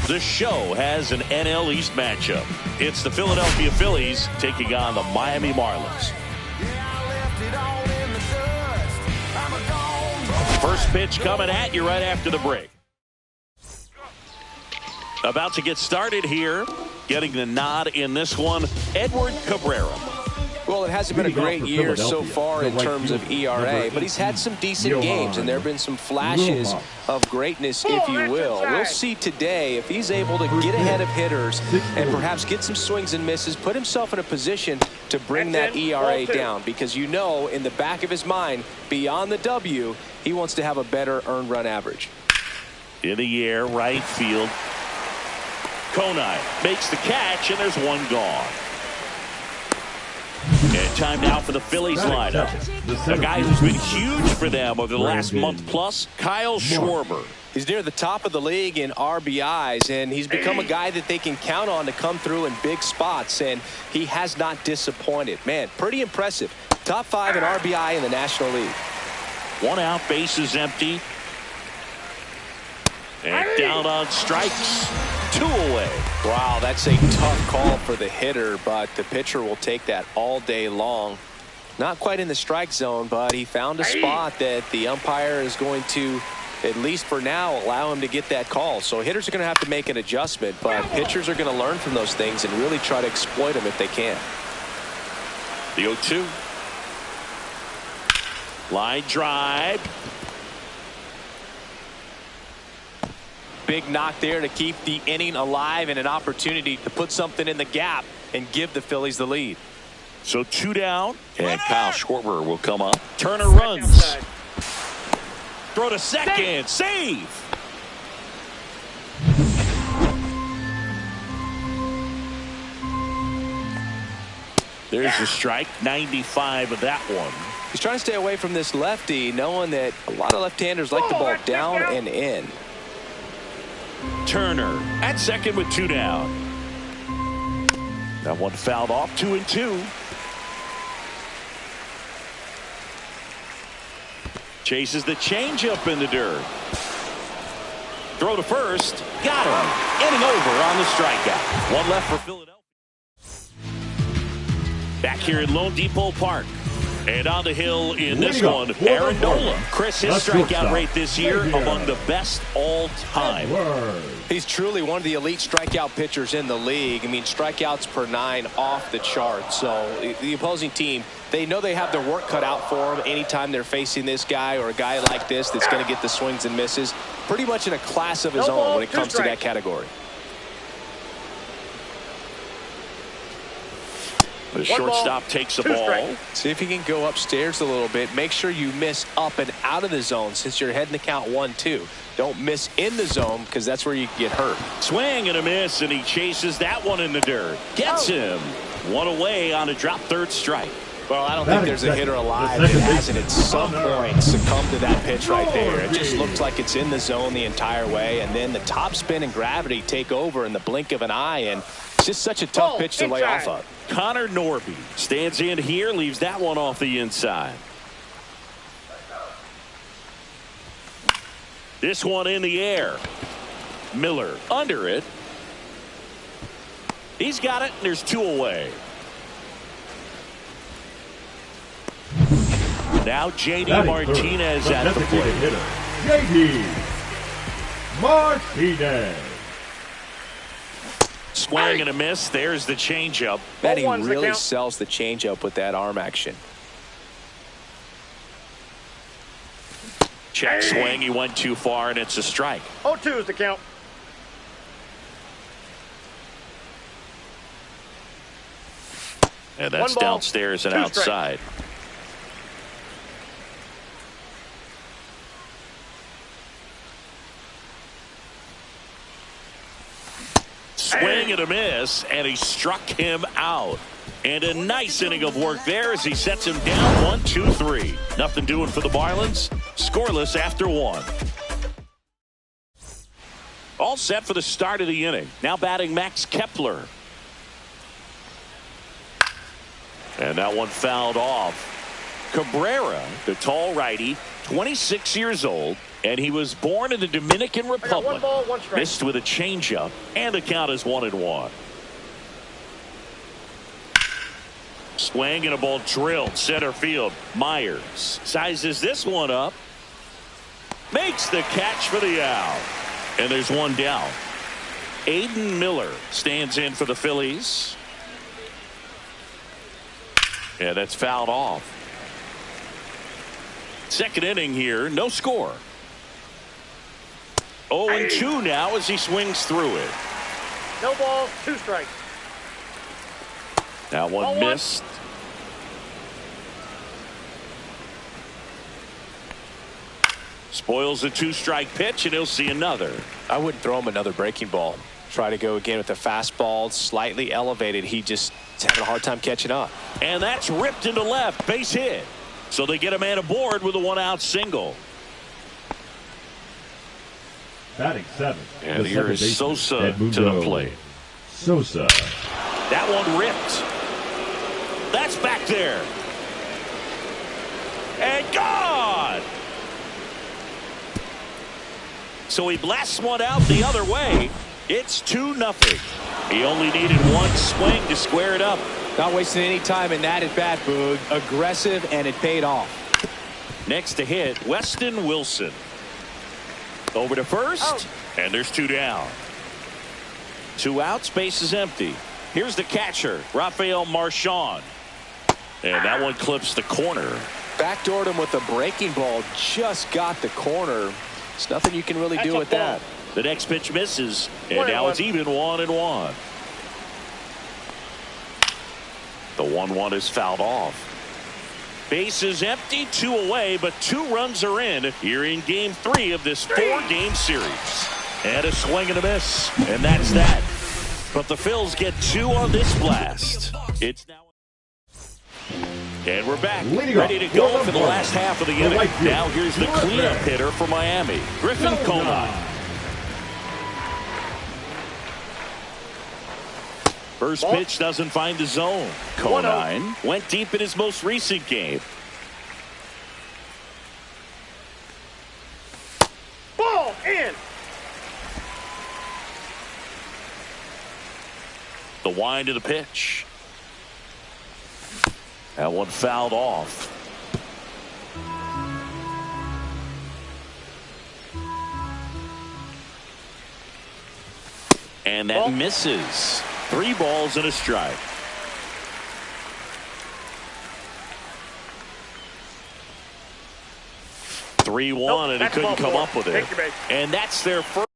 The show has an NL East matchup. It's the Philadelphia Phillies taking on the Miami Marlins. First pitch coming at you right after the break. About to get started here. Getting the nod in this one, Edward Cabrera. Well, it hasn't been a great year so far in terms of ERA, but he's had some decent games, and there have been some flashes of greatness, if you will. We'll see today if he's able to get ahead of hitters and perhaps get some swings and misses, put himself in a position to bring that ERA down, because you know in the back of his mind, beyond the W, he wants to have a better earned run average. In the air, right field. Konai makes the catch, and there's one gone. And time now for the Phillies lineup. A guy who's been huge for them over the last month plus, Kyle Schwarber. He's near the top of the league in RBIs, and he's become a guy that they can count on to come through in big spots, and he has not disappointed. Man, pretty impressive. Top 5 in RBI in the National League. One out, bases empty. And down on strikes. 2 away. Wow, that's a tough call for the hitter, but the pitcher will take that all day long. Not quite in the strike zone, but he found a spot that the umpire is going to, at least for now, allow him to get that call. So hitters are going to have to make an adjustment, but pitchers are going to learn from those things and really try to exploit them if they can. The 0-2. Line drive. Big knock there to keep the inning alive and an opportunity to put something in the gap and give the Phillies the lead. So 2 down, and Kyle Schwarber will come up. Turner runs. Throw to second. Save. There's the strike. 95 of that one. He's trying to stay away from this lefty, knowing that a lot of left-handers like the ball down and in. Turner at second with 2 down. That one fouled off. 2-2. Chases the changeup in the dirt. Throw to first. Got him. Inning over on the strikeout. One left for Philadelphia. Back here at Lone Depot Park. And on the hill in this one, Aaron Nola. Chris, his strikeout rate this year among the best all time. He's truly one of the elite strikeout pitchers in the league. I mean, strikeouts per 9 off the chart. So the opposing team, they know they have their work cut out for them anytime they're facing this guy or a guy like this that's going to get the swings and misses. Pretty much in a class of his own when it comes to that category. The shortstop takes the ball. See if you can go upstairs a little bit. Make sure you miss up and out of the zone since you're heading to count 1-2. Don't miss in the zone because that's where you get hurt. Swing and a miss, and he chases that one in the dirt. Gets him. One away on a drop third strike. Well, I don't think there's a hitter alive that hasn't at some point succumbed to that pitch right there. It just looks like it's in the zone the entire way, and then the top spin and gravity take over in the blink of an eye, and it's just such a tough pitch to lay off of. Connor Norby stands in here, leaves that one off the inside. This one in the air. Miller under it. He's got it, and there's 2 away. Now J.D. Martinez at the plate. J.D. Martinez. Swing and a miss. There's the changeup. Man, he really sells the changeup with that arm action. Check swing. He went too far, and it's a strike. 0-2 is the count. And that's downstairs and outside. Swing and a miss, and he struck him out. And a nice inning of work there as he sets him down 1-2-3. Nothing doing for the Marlins. Scoreless after 1. All set for the start of the inning. Now batting Max Kepler. And that one fouled off. Cabrera, the tall righty, 26 years old, And he was born in the Dominican Republic. One ball, one strike. Missed with a changeup, and the count is 1-1. Swing and a ball drilled center field. Myers sizes this one up. Makes the catch for the out. And there's one down. Aiden Miller stands in for the Phillies. Yeah, that's fouled off. Second inning here, no score. 0-2 now as he swings through it. No ball, 2 strikes. Now one missed. Spoils a 2-strike pitch, and he'll see another. I wouldn't throw him another breaking ball. Try to go again with the fastball, slightly elevated. He just is having a hard time catching up. And that's ripped into left, base hit. So they get a man aboard with a 1-out single. Batting 7th. And here is Sosa to the plate. Sosa. That one ripped. That's back there. And gone. So he blasts one out the other way. It's 2-0. He only needed one swing to square it up. Not wasting any time in that at bat, Boog. Aggressive, and it paid off. Next to hit, Weston Wilson. Over to first, and there's 2 down. 2 outs, base is empty. Here's the catcher, Rafael Marchand. And that one clips the corner. Backdoored him with a breaking ball. Just got the corner. There's nothing you can really do with that. The next pitch misses, and now it's even 1-1. The 1-1 is fouled off. Base is empty, 2 away, but 2 runs are in here in game 3 of this 4-game series. And a swing and a miss, and that's that. But the Phils get 2 on this blast. It's now. And we're back, ready to go for the last half of the inning. Now here's the cleanup hitter for Miami, Griffin Conine. First pitch doesn't find the zone. Conine went deep in his most recent game. Ball in. The wind of the pitch. That one fouled off. And that misses. 3 balls and a strike. Nope, 3-1, and he couldn't come up with it. And that's their first.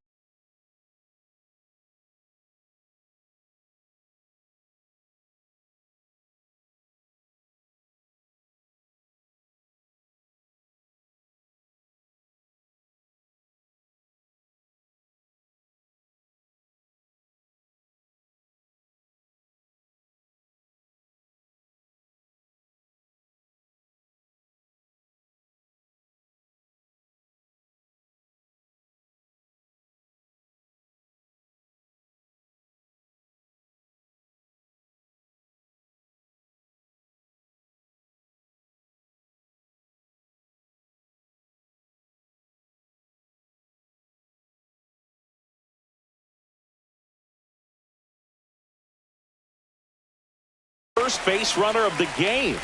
First base runner of the game,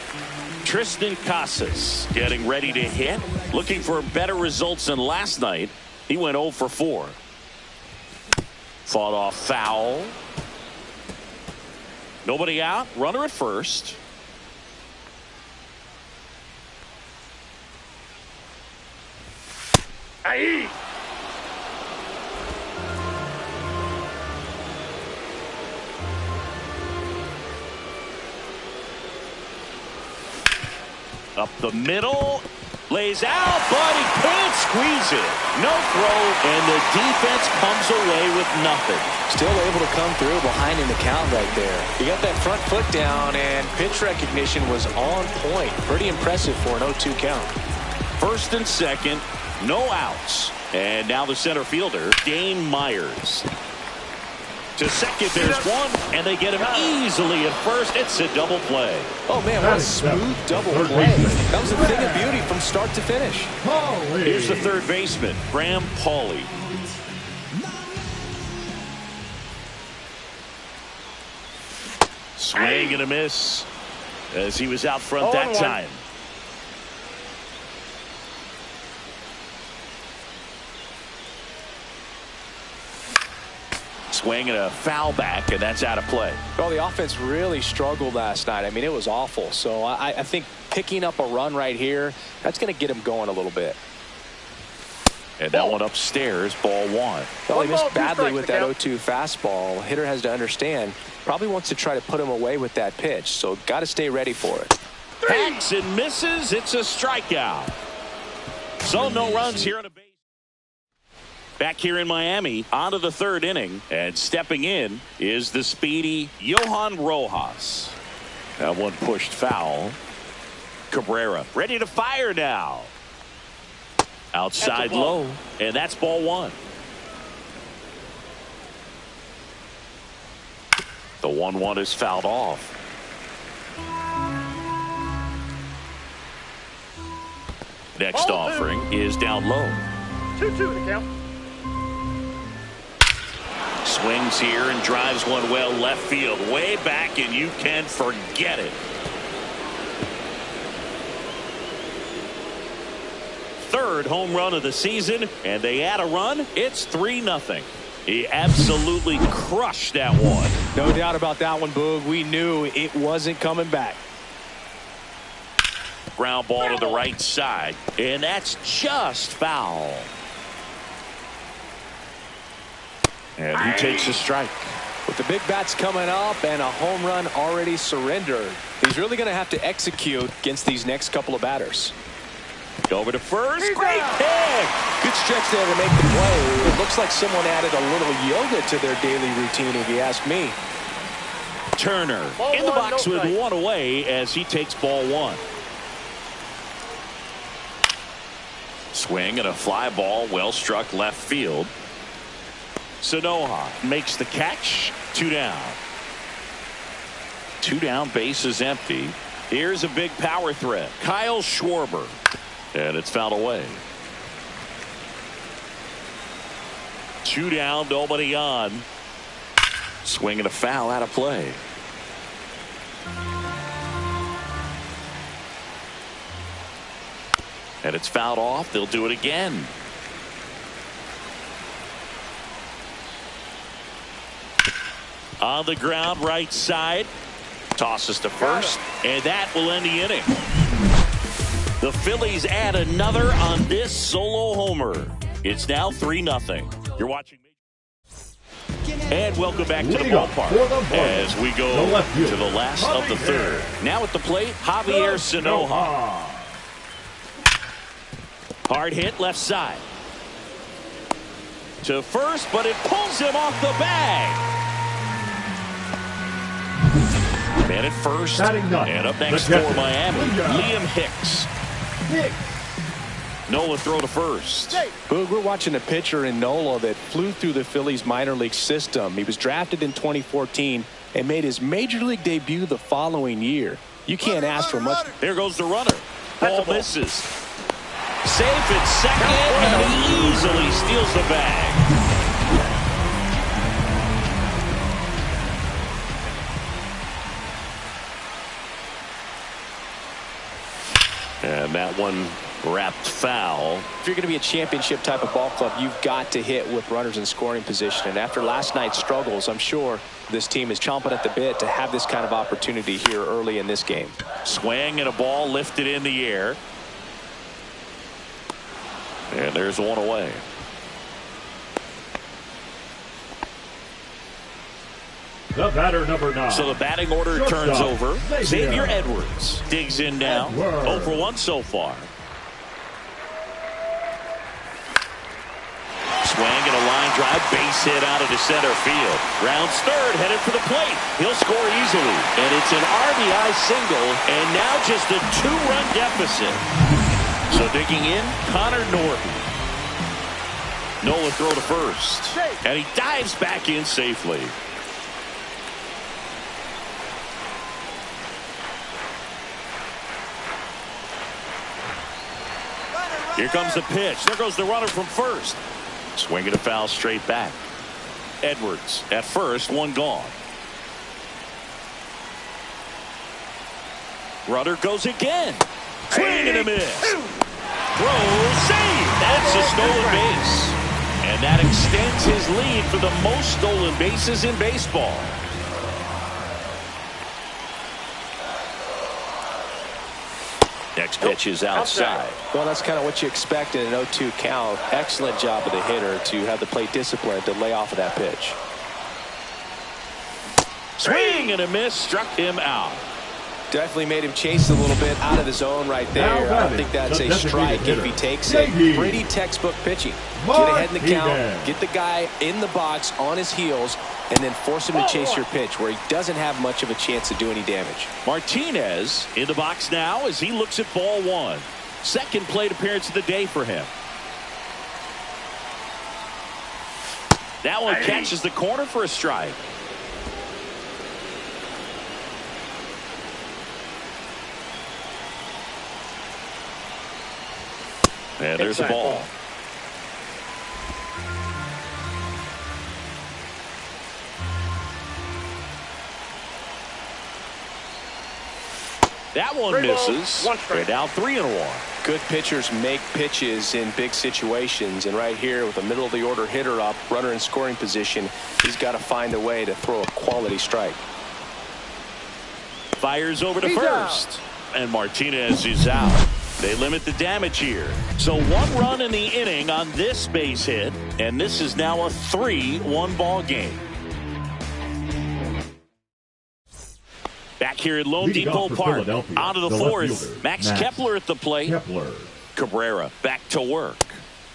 Tristan Casas, getting ready to hit, looking for better results than last night. He went 0 for 4. Fought off foul. Nobody out, runner at first. Aye. Up the middle, lays out, but he can't squeeze it. No throw, and the defense comes away with nothing. Still able to come through behind in the count right there. He got that front foot down, and pitch recognition was on point. Pretty impressive for an 0-2 count. First and second, no outs. And now the center fielder, Dane Myers. To second, there's one, and they get him easily at first. It's a double play. Oh, man, what a smooth double play. That was a thing of beauty from start to finish. Here's the third baseman, Graham Pauley. Swing and a miss as he was out front that time. Swing and a foul back, and that's out of play. Well, the offense really struggled last night. I mean, it was awful. So I think picking up a run right here, that's going to get him going a little bit. And that one upstairs, ball one. Well, he missed badly with that 0-2 fastball. Hitter has to understand, probably wants to try to put him away with that pitch. So got to stay ready for it. Hacks and misses. It's a strikeout. So no runs here on a base. Back here in Miami, on to the third inning, and stepping in is the speedy Johan Rojas. That one pushed foul. Cabrera ready to fire now. Outside low, and that's ball one. The 1-1 is fouled off. Next offering is down low. 2-2 to count. Swings here and drives one well left field, way back, and you can forget it. Third home run of the season, and they add a run. It's 3-0. He absolutely crushed that one. No doubt about that one, Boog. We knew it wasn't coming back. Ground ball to the right side, and that's just foul. And he takes a strike. With the big bats coming up and a home run already surrendered, he's really going to have to execute against these next couple of batters. Over to first. Great pick. Good stretch there to make the play. It looks like someone added a little yoga to their daily routine, if you ask me. Turner in the box with one away as he takes ball one. Swing and a fly ball, well struck left field. Sanoja makes the catch. 2 down. 2 down, base is empty. Here's a big power threat. Kyle Schwarber. And it's fouled away. 2 down, nobody on. Swing and a foul, out of play. And it's fouled off. They'll do it again. On the ground, right side. Tosses to first, and that will end the inning. The Phillies add another on this solo homer. It's now 3-0. You're watching. And welcome back to the ballpark as we go to the last of the third. Now at the plate, Javier Sanoja. Hard hit left side. To first, but it pulls him off the bag. Man at first, and up next for Miami, Liam Hicks. Nola throw to first. Boog, we're watching a pitcher in Nola that flew through the Phillies minor league system. He was drafted in 2014 and made his major league debut the following year. You can't ask for much. There goes the runner. Ball misses. Safe at second, and he easily steals the bag. And that one wrapped foul. If you're going to be a championship type of ball club, you've got to hit with runners in scoring position. And after last night's struggles, I'm sure this team is chomping at the bit to have this kind of opportunity here early in this game. Swing and a ball lifted in the air. And there's one away. The batter, number 9. So the batting order turns over. Xavier Edwards digs in now. 0 for 1 so far. Swing and a line drive, base hit out into center field. Rounds third, headed for the plate. He'll score easily. And it's an RBI single, and now just a 2-run deficit. So digging in, Connor Norton. Nola throw to first. And he dives back in safely. Here comes the pitch. There goes the runner from first. Swing and a foul straight back. Edwards at first, one gone. Runner goes again. Swing and a miss. Throw, save. That's a stolen base. And that extends his lead for the most stolen bases in baseball. Next pitch is outside. Well, that's kind of what you expect in an 0-2 count. Excellent job of the hitter to have the plate discipline to lay off of that pitch. Swing and a miss, struck him out. Definitely made him chase a little bit out of his zone right there. I don't think that's a strike if he takes it. Pretty textbook pitching. Get ahead in the count, get the guy in the box on his heels, and then force him to chase your pitch where he doesn't have much of a chance to do any damage. Martinez in the box now as he looks at ball one. Second plate appearance of the day for him. That one catches the corner for a strike. And there's the ball. That one misses. And now 3-1. Good pitchers make pitches in big situations, and right here with a middle of the order hitter up, runner in scoring position, he's got to find a way to throw a quality strike. Fires over to first, and Martinez is out. They limit the damage here. So one run in the inning on this base hit, and this is now a 3-1 ball game. Back here at Lone Depot Park, out of the fourth, Max Kepler at the plate. Cabrera back to work.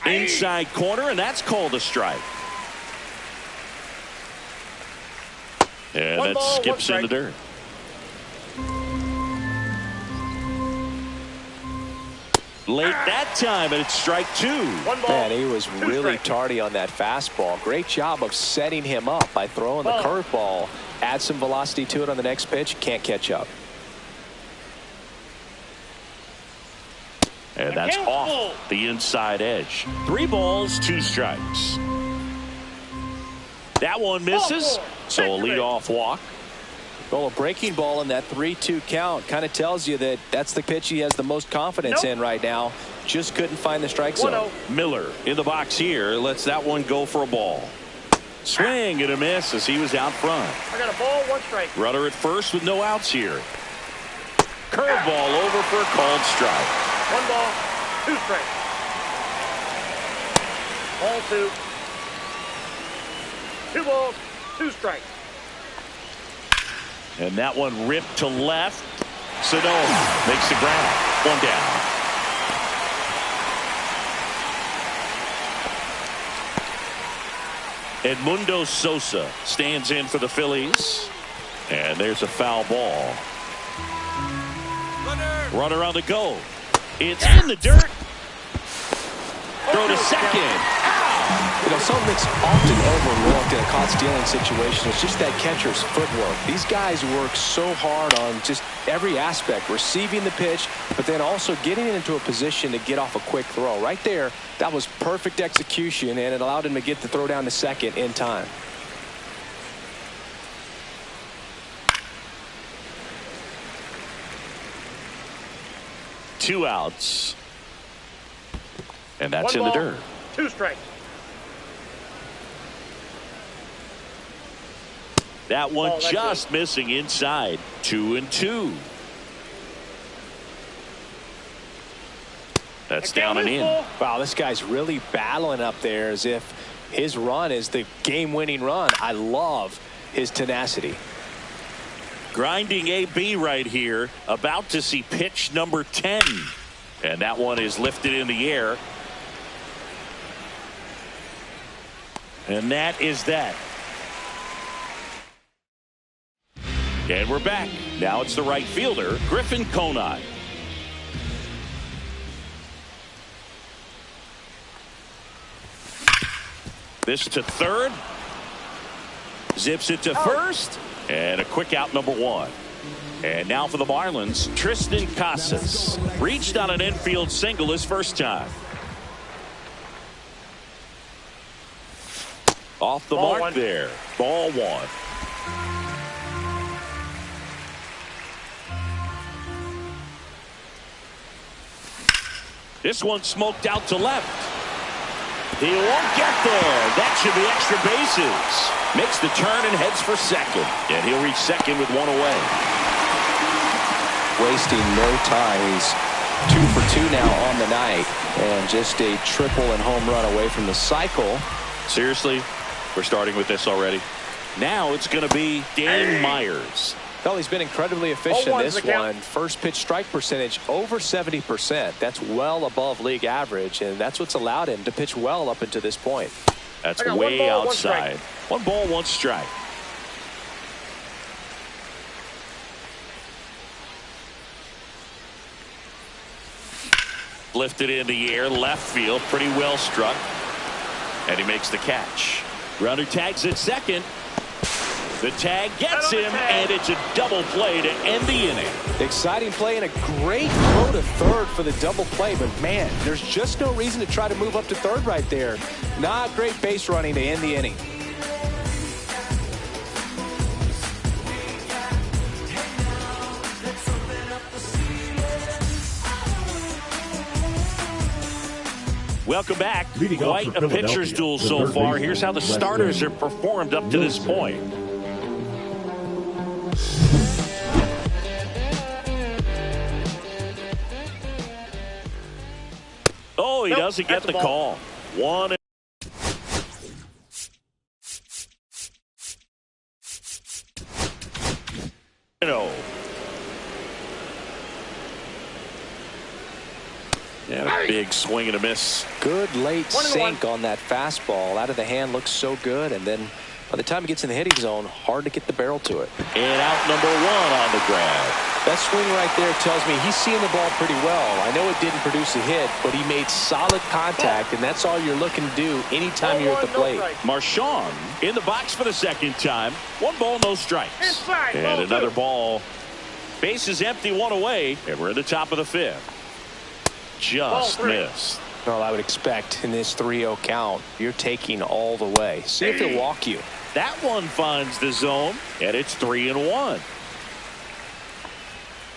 Inside corner, and that's called a strike. And that skips in the dirt. Late that time, and it's strike two. Man, he was really tardy on that fastball. Great job of setting him up by throwing the curveball. Add some velocity to it on the next pitch. Can't catch up. And that's off the inside edge. 3 balls, 2 strikes. That one misses, so a leadoff walk. Well, a breaking ball in that 3-2 count kind of tells you that that's the pitch he has the most confidence in right now. Just couldn't find the strike zone. Miller in the box here lets that one go for a ball. Swing and a miss as he was out front. I got a ball, 1 strike. Runner at first with no outs here. Curveball over for a called strike. 1 ball, 2 strikes. Ball 2. 2 balls, 2 strikes. And that one ripped to left. Sano makes the grab. 1 down. Edmundo Sosa stands in for the Phillies. And there's a foul ball. Runner on the go. It's in the dirt. Throw to second. You know, something that's often overlooked in a caught stealing situation is just that catcher's footwork. These guys work so hard on just every aspect, receiving the pitch, but then also getting it into a position to get off a quick throw. Right there, that was perfect execution, and it allowed him to get the throw down to second in time. Two outs. And that's in the dirt. 2 strikes. That one just missing inside. 2-2. That's down and in. Wow, this guy's really battling up there as if his run is the game-winning run. I love his tenacity. Grinding AB right here. About to see pitch number 10. And that one is lifted in the air. And that is that. And we're back. Now it's the right fielder, Griffin Conine. This to third. Zips it to first. And a quick out, number one. And now for the Marlins, Tristan Casas. Reached on an infield single his first time. Off the mark there. Ball one. This one smoked out to left. He won't get there. That should be extra bases. Makes the turn and heads for second. And he'll reach second with one away. Wasting no time. He's 2 for 2 now on the night. And just a triple and home run away from the cycle. Seriously, we're starting with this already. Now it's going to be Dane Myers. Well, he's been incredibly efficient this one. First pitch strike percentage over 70%. That's well above league average, and that's what's allowed him to pitch well up until this point. That's way outside. 1 ball, 1 strike. Lifted in the air, left field, pretty well struck. And he makes the catch. Runner tags at second. The tag gets him, and it's a double play to end the inning. Exciting play and a great throw to third for the double play, but man, there's just no reason to try to move up to third right there. Not great base running to end the inning. Welcome back. Quite a pitcher's duel so far. Here's how the starters have performed up to this point. Oh, he doesn't get the call. 1-0. Yeah, a big swing and a miss. Good late sink on that fastball. Out of the hand looks so good, and then by the time it gets in the hitting zone, hard to get the barrel to it. And out number 1 on the ground. That swing right there tells me he's seeing the ball pretty well. I know it didn't produce a hit, but he made solid contact, and that's all you're looking to do anytime you're at the plate. Marchand in the box for the second time. 1 ball, no strikes. And another ball. Base is empty, 1 away, and we're at the top of the 5th. Just missed. Well, I would expect in this 3-0 count, you're taking all the way. See if he'll walk you. That one finds the zone, and it's 3-1.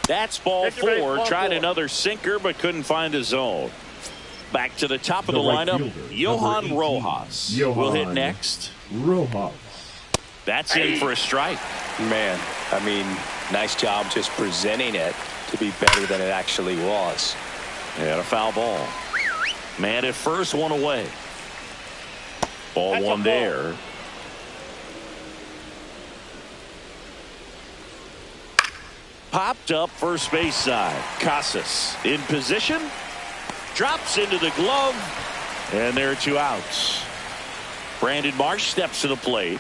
That's ball 4. Tried another sinker, but couldn't find a zone. Back to the top of the lineup, Johan Rojas will hit next. That's in for a strike. Man, I mean, nice job just presenting it to be better than it actually was. And a foul ball. Man at first, 1 away. Ball 1 there. Popped up first base side. Casas in position. Drops into the glove. And there are 2 outs. Brandon Marsh steps to the plate.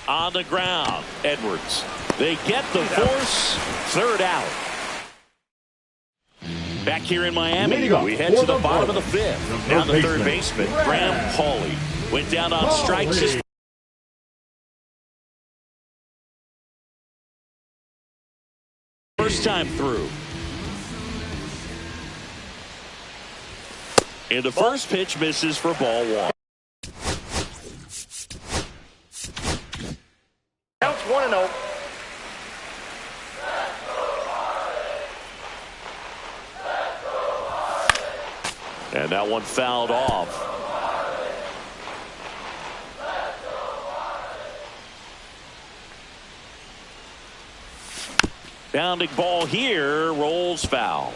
On the ground. Edwards. They get the force. 3rd out. Back here in Miami, we head to the bottom of the 5th. Down the third baseman, Graham Pauley. Went down on strikes. His first time through. And the first pitch misses for ball 1. Counts 1-0. And that one fouled off. Bounding ball here, rolls foul.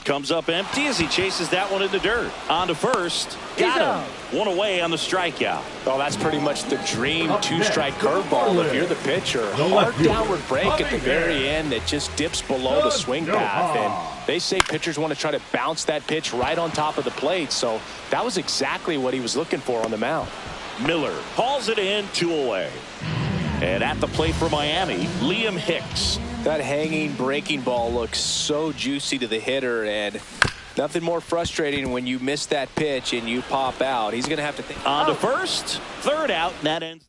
Comes up empty as he chases that one in the dirt. On to first. Got him. 1 away on the strikeout. Oh, that's pretty much the dream 2-strike curveball if you're the pitcher. Hard downward break at the very end that just dips below the swing path. And they say pitchers want to try to bounce that pitch right on top of the plate. So that was exactly what he was looking for on the mound. Miller hauls it in, 2 away. And at the plate for Miami, Liam Hicks. That hanging breaking ball looks so juicy to the hitter, and nothing more frustrating when you miss that pitch and you pop out. He's going to have to think. On to first, third out, and that ends.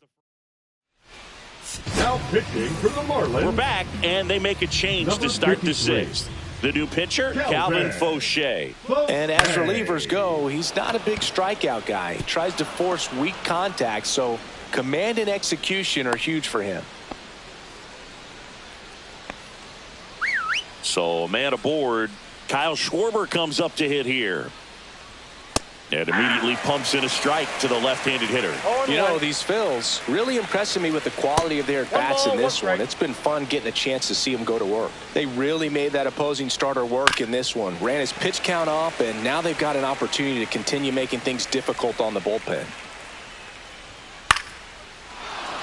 Now pitching for the Marlins. We're back, and they make a change to start the sixth. The new pitcher, Calvin Fauché. And as relievers go, he's not a big strikeout guy. He tries to force weak contact, so command and execution are huge for him. So a man aboard. Kyle Schwarber comes up to hit here. And immediately pumps in a strike to the left-handed hitter. You know, these Phils really impressing me with the quality of their bats in this one. It's been fun getting a chance to see them go to work. They really made that opposing starter work in this one. Ran his pitch count up, and now they've got an opportunity to continue making things difficult on the bullpen.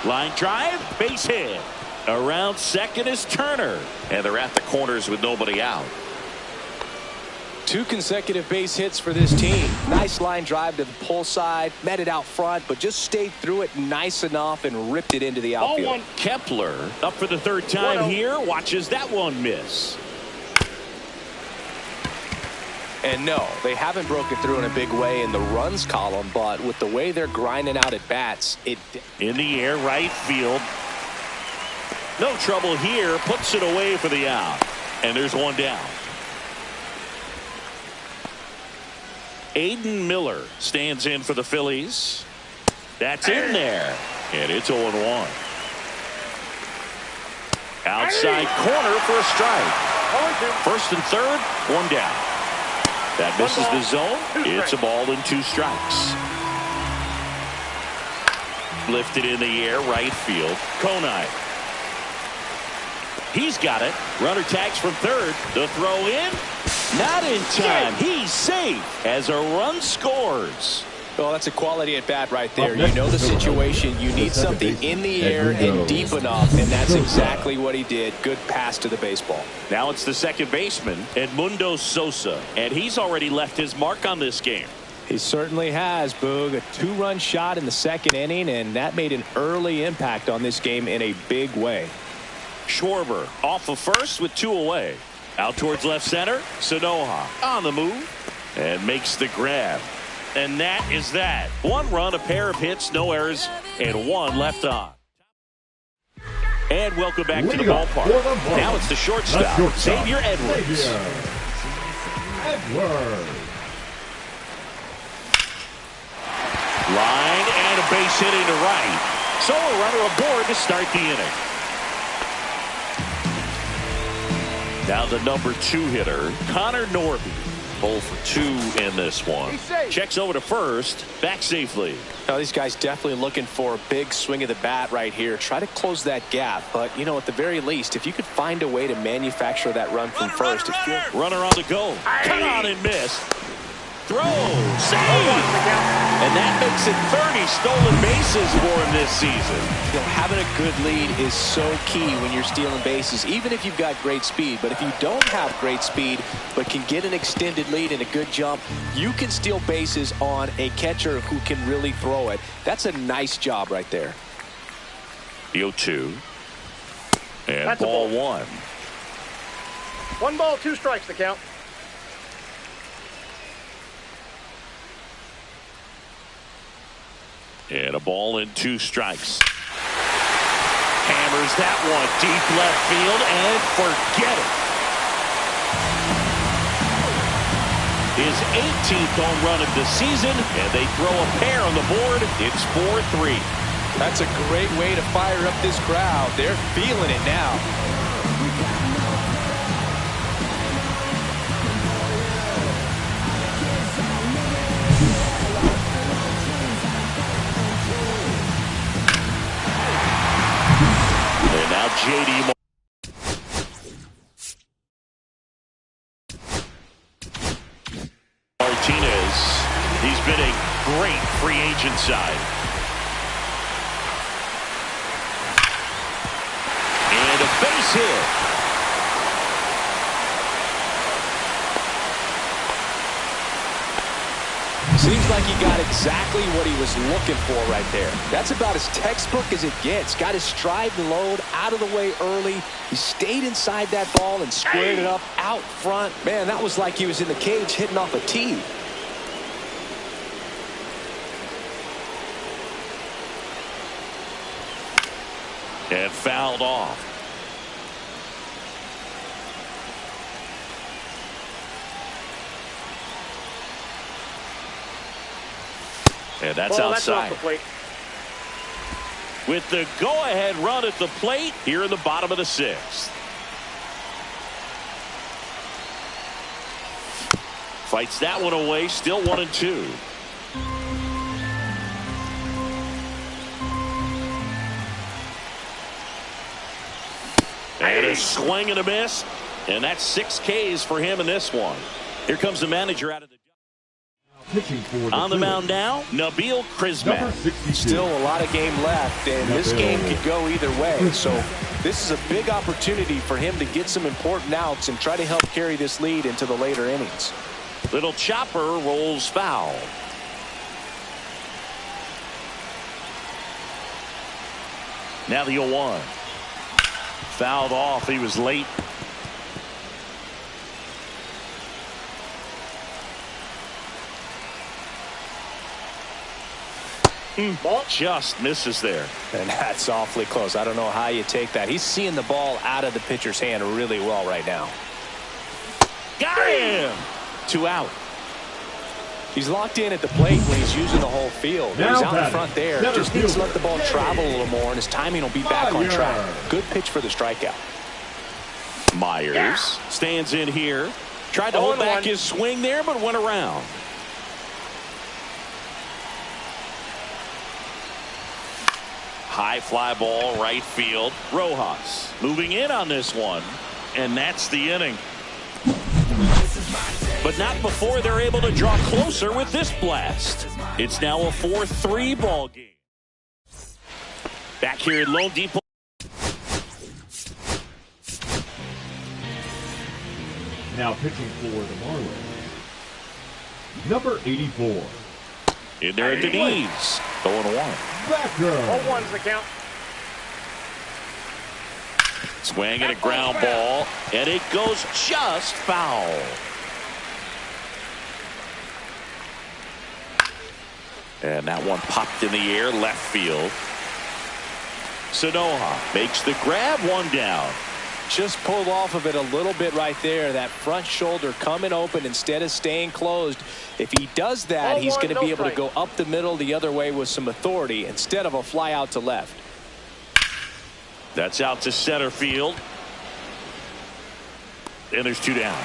Line drive, base hit. Around second is Turner. And they're at the corners with nobody out. 2 consecutive base hits for this team. Nice line drive to the pull side, met it out front, but just stayed through it nice enough and ripped it into the outfield. Kepler up for the third time here, watches that one miss. And no, they haven't broken through in a big way in the runs column, but with the way they're grinding out at bats, it in the air, right field. No trouble here, puts it away for the out. And there's one down. Aiden Miller stands in for the Phillies. That's in there. And it's 0-1. Outside corner for a strike. First and third, one down. That misses the zone. It's a ball and 2 strikes. Lifted in the air, right field. Konai. He's got it. Runner tags from third. The throw in. Not in time. He's safe as a run scores. Well, that's a quality at bat right there. You know the situation. You need something in the air and deep enough, and that's exactly what he did. Good pass to the baseball. Now it's the second baseman, Edmundo Sosa, and he's already left his mark on this game. He certainly has, Boog. A 2-run shot in the second inning, and that made an early impact on this game in a big way. Schwarber off of first with 2 away. Out towards left center. Sanoha on the move and makes the grab. And that is that. 1 run, a pair of hits, no errors, and 1 left on. And welcome back to the ballpark. Now it's the shortstop, Xavier Edwards. Line and a base hit into right. So a runner aboard to start the inning. Now the number 2 hitter, Connor Norby. 0 for 2 in this one. Checks over to first, back safely. Now these guys definitely looking for a big swing of the bat right here. Try to close that gap, but you know, at the very least, if you could find a way to manufacture that run from first. Runner on the go. Come on and miss. Throw. Save. And that makes it 30 stolen bases for him this season. You know, having a good lead is so key when you're stealing bases, even if you've got great speed. But if you don't have great speed but can get an extended lead and a good jump, you can steal bases on a catcher who can really throw it. That's a nice job right there. The 0-2. And that's ball 1. 1 ball, 2 strikes, the count. And a ball and 2 strikes. Hammers that one deep left field and forget it. His 18th home run of the season, and they throw a pair on the board. It's 4-3. That's a great way to fire up this crowd. They're feeling it now. J.D. Martinez, he's been a great free agent side. And a base hit. Seems like he got exactly what he was looking for right there. That's about as textbook as it gets. Got his stride and load out of the way early. He stayed inside that ball and squared it up out front. Man, that was like he was in the cage hitting off a tee. And fouled off. And that's outside. That's off the plate. With the go-ahead run at the plate here in the bottom of the sixth. Fights that one away, still 1-2. And a swing and a miss. And that's 6 Ks for him in this one. Here comes the manager out of the on the mound now, Nabil Krismat. Still a lot of game left, and this game could go either way. So this is a big opportunity for him to get some important outs and try to help carry this lead into the later innings. Little chopper rolls foul. Now the 0-1. Fouled off. He was late. Ball just misses there. And that's awfully close. I don't know how you take that. He's seeing the ball out of the pitcher's hand really well right now. Got him! 2 out. He's locked in at the plate when he's using the whole field. He's out in front there. Just needs to let the ball travel a little more, and his timing will be back on track. Good pitch for the strikeout. Myers stands in here. Tried to hold back his swing there, but went around. High fly ball, right field. Rojas moving in on this one, and that's the inning. But not before they're able to draw closer with this blast. It's now a 4-3 ball game. Back here at Lone Depot. Now pitching for the Marlins, number 84. In there at the knees. 0-1. Backer. 0-1's the count. Swing and a ground ball, and it goes just foul. And that one popped in the air, left field. Sanoja makes the grab, 1 down. Just pulled off of it a little bit right there. That front shoulder coming open instead of staying closed. If he does that, he's going to be able to go up the middle the other way with some authority instead of a fly out to left. That's out to center field. And there's 2 down.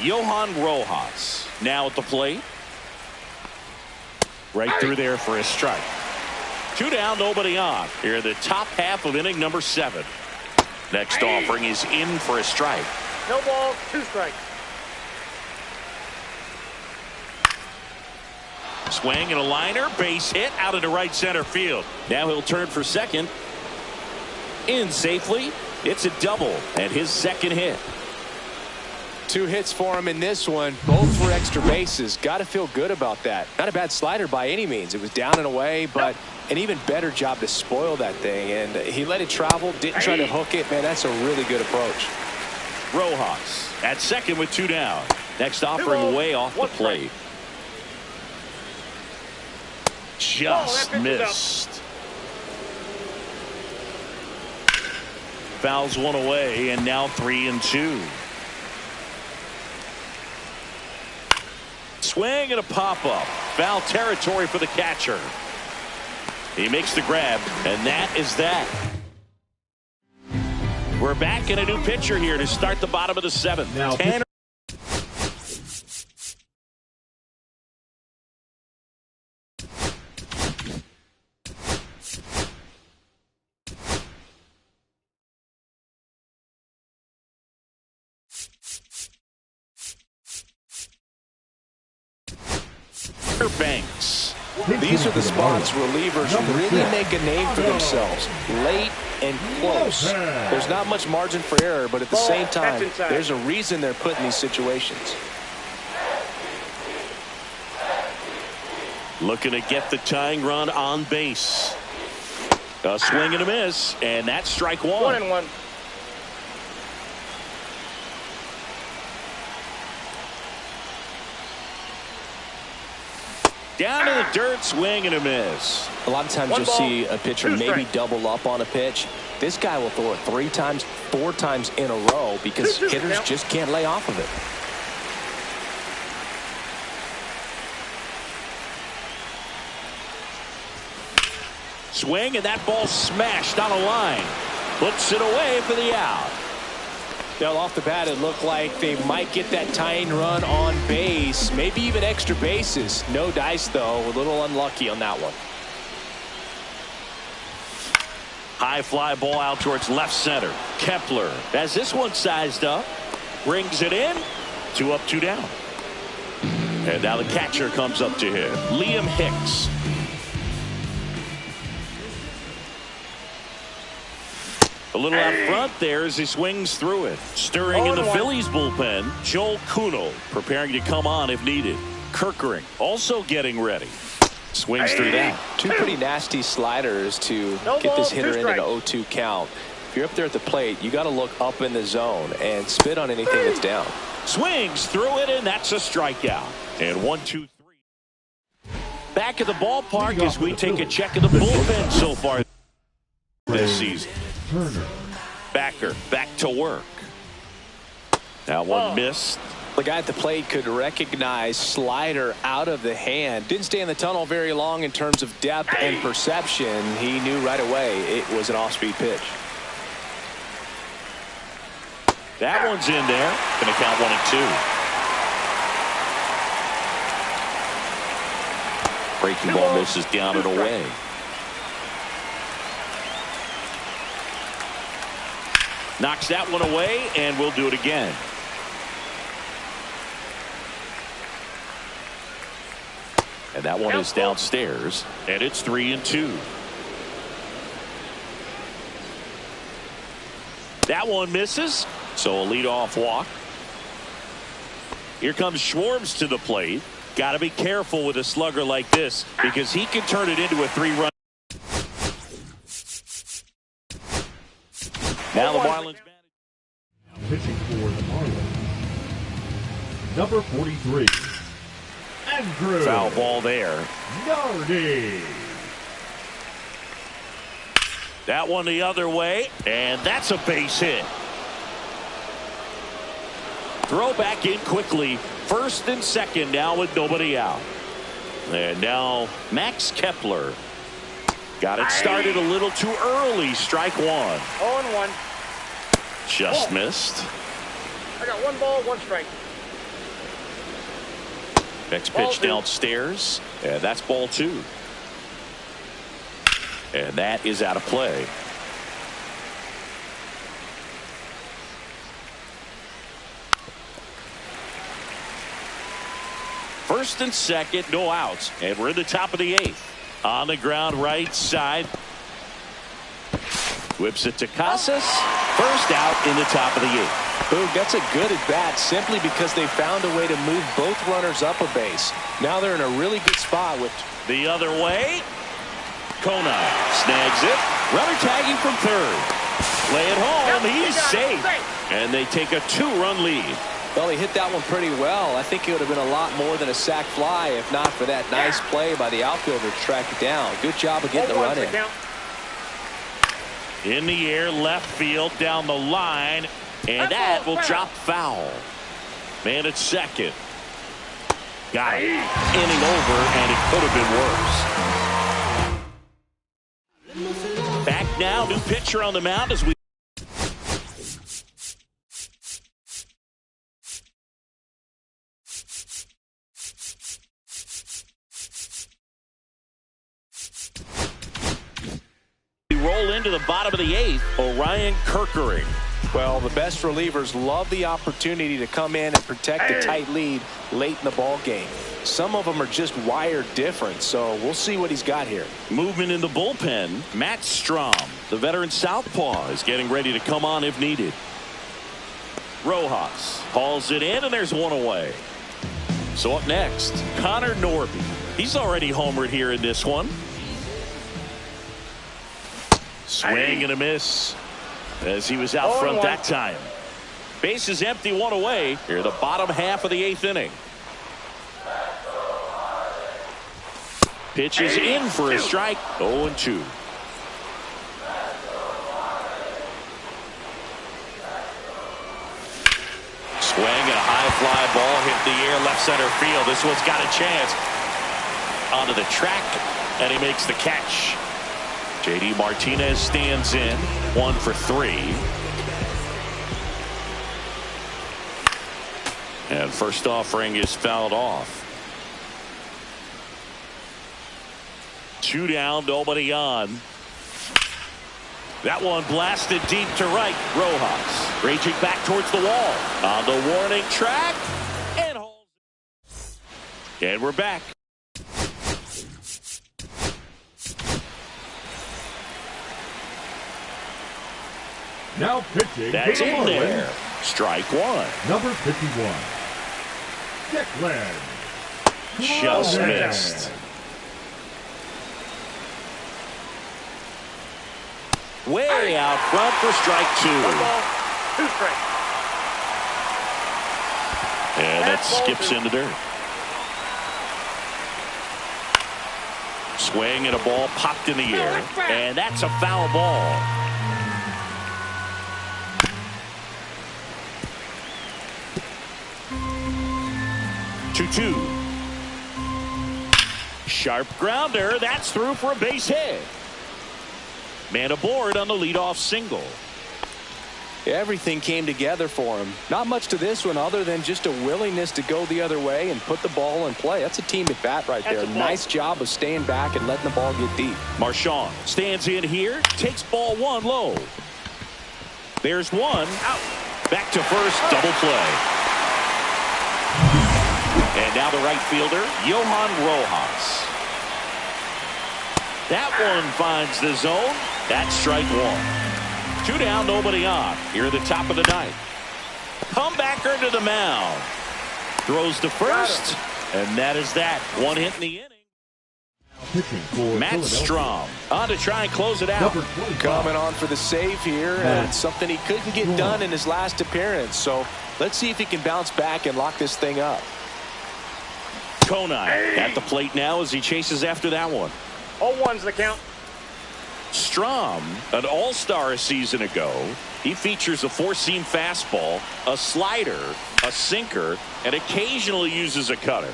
Johan Rojas now at the plate. Right through there for a strike. 2 down, nobody on. Here in the top half of inning number 7. Next offering is in for a strike. No ball, 2 strikes. Swing and a liner, base hit out into right center field. Now he'll turn for second. In safely. It's a double and his second hit. 2 hits for him in this one, both for extra bases. Got to feel good about that. Not a bad slider by any means. It was down and away, but an even better job to spoil that thing. And he let it travel, didn't try to hook it. Man, that's a really good approach. Rojas at second with 2 down. Next offering way off the plate. Just missed. Fouls one away, and now 3-2. Swing and a pop-up. Foul territory for the catcher. He makes the grab, and that is that. We're back in a new pitcher here to start the bottom of the 7th. Now, Tanner. Banks. These are the spots relievers really make a name for themselves. Late and close. There's not much margin for error, but at the same time, there's a reason they're put in these situations. Looking to get the tying run on base. A swing and a miss, and that's strike one. 1-1. Down to the dirt, swing and a miss. A lot of times you'll see a pitcher maybe double up on a pitch. This guy will throw it 3 times, 4 times in a row because hitters just can't lay off of it. Swing, and that ball smashed on a line. Puts it away for the out. Well, off the bat, it looked like they might get that tying run on base, maybe even extra bases. No dice, though. A little unlucky on that one. High fly ball out towards left center. Kepler has this one sized up. Brings it in. 2 up, 2 down. And now the catcher comes up to him. Liam Hicks. A little out front there as he swings through it. Stirring in the Phillies bullpen, Joel Kuhnel preparing to come on if needed. Kirkering also getting ready. Swings through that. 2 pretty nasty sliders to get this hitter in an 0-2 count. If you're up there at the plate, you got to look up in the zone and spit on anything that's down. Swings through it, and that's a strikeout. And 1-2-3. Back at the ballpark as we take a check of the bullpen so far this season. Backer back to work. That one missed. The guy at the plate could recognize slider out of the hand. Didn't stay in the tunnel very long in terms of depth and perception. He knew right away it was an off-speed pitch. That one's in there. Going to count 1-2. Breaking ball misses down and away. Knocks that one away, and we'll do it again. And that one is downstairs, and it's 3-2. That one misses, so a leadoff walk. Here comes Schwartz to the plate. Got to be careful with a slugger like this because he can turn it into a 3-run. Now the Marlins pitching for the Marlins. Number 43. Andrew. Foul ball there. Nardi. That one the other way, and that's a base hit. Throw back in quickly. First and second now with nobody out. And now Max Kepler. Got it started a little too early. Strike 1. 0-1. Just missed. I got 1 ball, 1 strike. Next pitch downstairs, and that's ball 2. And that is out of play. First and second, no outs, and we're in the top of the 8th. On the ground right side. Whips it to Casas. First out in the top of the 8th. Boog, that's a good at bat simply because they found a way to move both runners up a base. Now they're in a really good spot with the other way. Kona snags it. Runner tagging from third. Play it home. He's safe. And they take a 2-run lead. Well, he hit that one pretty well. I think it would have been a lot more than a sac fly if not for that nice play by the outfielder to track it down. Good job of getting the run in. In the air, left field, down the line, and that will drop foul. Man at second. Got it. Inning over, and it could have been worse. Back now, new pitcher on the mound as we roll into the bottom of the 8th. Orion Kirkering. Well, the best relievers love the opportunity to come in and protect a tight lead late in the ball game. Some of them are just wired different, so we'll see what he's got here. Movement in the bullpen. Matt Strom, the veteran southpaw, is getting ready to come on if needed. Rojas hauls it in, and there's one away. So up next, Connor Norby. He's already homered here in this one. Swing and a miss as he was out front that time. Base is empty, one away. Here the bottom half of the 8th inning. Pitch is in for a strike. 0-2. Swing and a high fly ball hit the air left center field. This one's got a chance. Onto the track, and he makes the catch. J.D. Martinez stands in. 1 for 3. And first offering is fouled off. 2 down, nobody on. That one blasted deep to right. Rojas raging back towards the wall. On the warning track. And holds. And we're back. Now pitching. That's in there. Strike 1. Number 51. Declan. Just missed. Way out front for strike 2. 1 ball, 2 strikes. And that skips in the dirt. Swing and a ball popped in the air. And that's a foul ball. Two. Sharp grounder. That's through for a base hit. Man aboard on the leadoff single. Everything came together for him. Not much to this one other than just a willingness to go the other way and put the ball in play. That's a team at bat right there. Nice job of staying back and letting the ball get deep. Marchand stands in here, takes ball 1 low. There's 1 out. Back to first, double play. And now the right fielder, Johan Rojas. That one finds the zone. That's strike 1. 2 down, nobody on. Here at the top of the 9th. Comebacker to the mound. Throws to first. And that is that. 1 hit in the inning. Matt Strom on to try and close it out. Coming on for the save here. And it's something he couldn't get done in his last appearance. So let's see if he can bounce back and lock this thing up. Conine at the plate now as he chases after that one. 0-1's the count. Strom, an all-star a season ago. He features a 4-seam fastball, a slider, a sinker, and occasionally uses a cutter.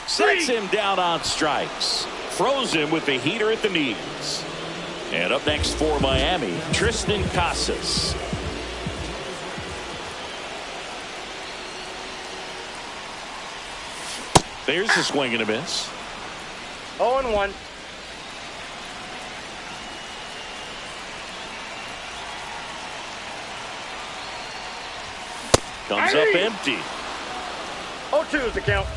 Sets him down on strikes. Throws him with the heater at the knees. And up next for Miami, Tristan Casas. There's a swing and a miss. 0-1. Comes up empty. 0-2 is the count.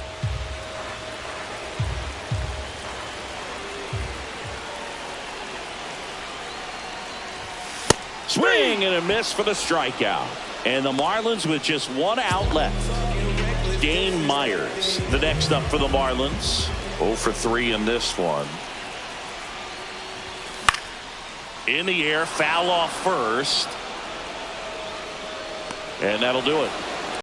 Swing and a miss for the strikeout. And the Marlins with just 1 out left. Dane Myers, the next up for the Marlins. 0 for 3 in this one. In the air, foul off first. And that'll do it.